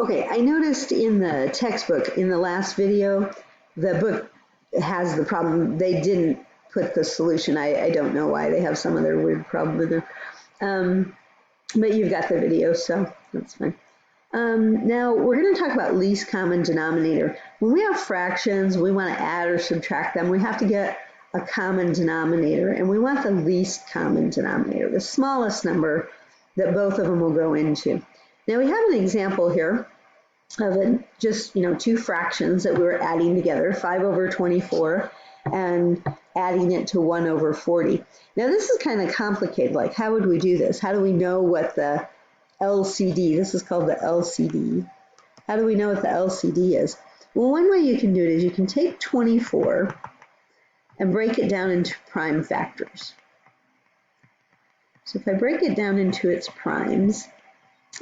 Okay, I noticed in the textbook in the last video, the book has the problem. They didn't put the solution. I don't know why. They have some other weird problem with it. But you've got the video, so that's fine. Now we're going to talk about least common denominator. When we have fractions, we want to add or subtract them. We have to get a common denominator, and we want the least common denominator, the smallest number that both of them will go into. Now we have an example here of just two fractions that we were adding together, 5 over 24 and adding it to 1 over 40. Now this is kind of complicated. Like, how would we do this? How do we know what the LCD, this is called the LCD. How do we know what the LCD is? Well, one way you can do it is you can take 24 and break it down into prime factors. So if I break it down into its primes,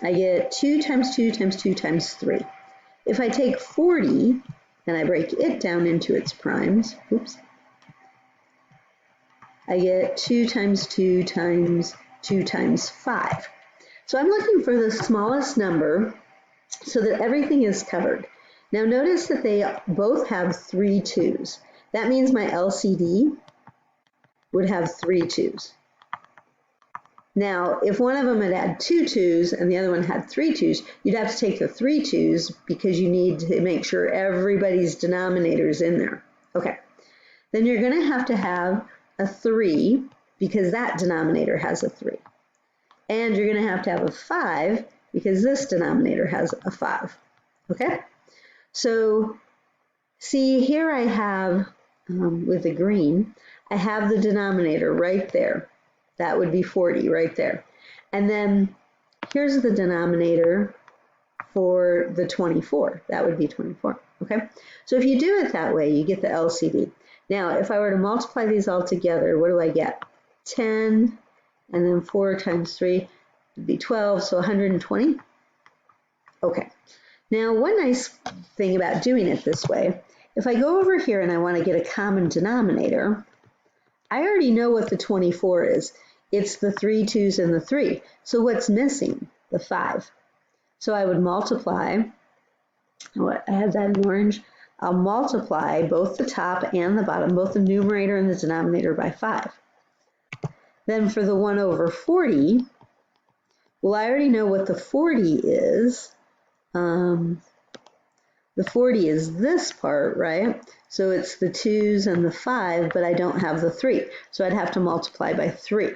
I get 2 times 2 times 2 times 3. If I take 40 and I break it down into its primes, I get 2 times 2 times 2 times 5. So I'm looking for the smallest number so that everything is covered. Now notice that they both have 3 2's. That means my LCD would have 3 2's. Now, if one of them had 2 2's and the other one had 3 2's, you'd have to take the 3 2's because you need to make sure everybody's denominator is in there. Okay, then you're going to have a 3 because that denominator has a 3. And you're going to have a 5 because this denominator has a 5. Okay, so see here I have, with the green, I have the denominator right there. That would be 40 right there. And then here's the denominator for the 24. That would be 24, okay? So if you do it that way, you get the LCD. Now, if I were to multiply these all together, what do I get? 10, and then 4 times 3 would be 12, so 120. Okay. Now, one nice thing about doing it this way, if I go over here and I want to get a common denominator, I already know what the 24 is. It's the 3 2's and the 3. So what's missing? The 5. So I would multiply, I have that in orange, I'll multiply both the top and the bottom, both the numerator and the denominator by 5. Then for the 1 over 40, well, I already know what the 40 is. The 40 is this part, right? So it's the 2's and the 5, but I don't have the 3. So I'd have to multiply by 3.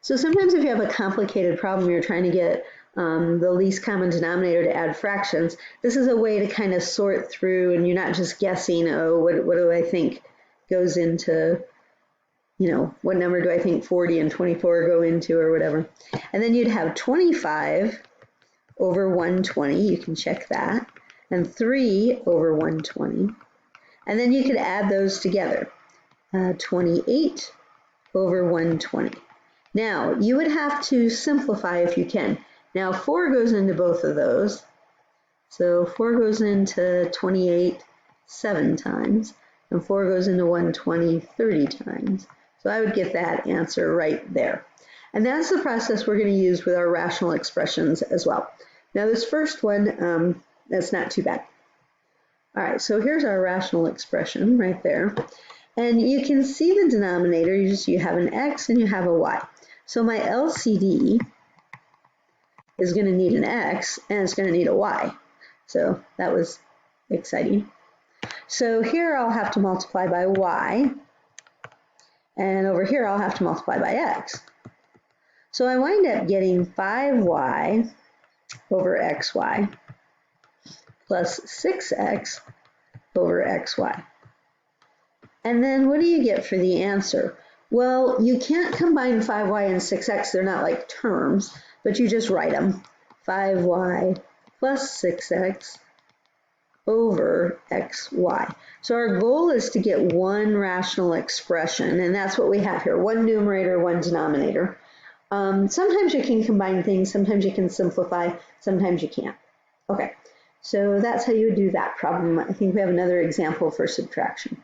So sometimes if you have a complicated problem, you're trying to get the least common denominator to add fractions, this is a way to kind of sort through, and you're not just guessing, oh, what do I think goes into, what number do I think 40 and 24 go into or whatever. And then you'd have 25 over 120, you can check that, and 3 over 120. And then you could add those together, 28 over 120. Now, you would have to simplify if you can. Now, 4 goes into both of those. So 4 goes into 28 7 times, and 4 goes into 120 30 times. So I would get that answer right there. And that's the process we're going to use with our rational expressions as well. Now, this first one, that's not too bad. All right, so here's our rational expression right there. And you can see the denominator. You have an x and you have a y. So my LCD is going to need an x and it's going to need a y. So that was exciting. So here I'll have to multiply by y. And over here I'll have to multiply by x. So I wind up getting 5y over xy plus 6x over xy. And then what do you get for the answer? Well, you can't combine 5y and 6x. They're not like terms, but you just write them. 5y plus 6x over xy. So our goal is to get one rational expression, and that's what we have here. One numerator, one denominator. Sometimes you can combine things, sometimes you can simplify, sometimes you can't. Okay, so that's how you would do that problem. I think we have another example for subtraction.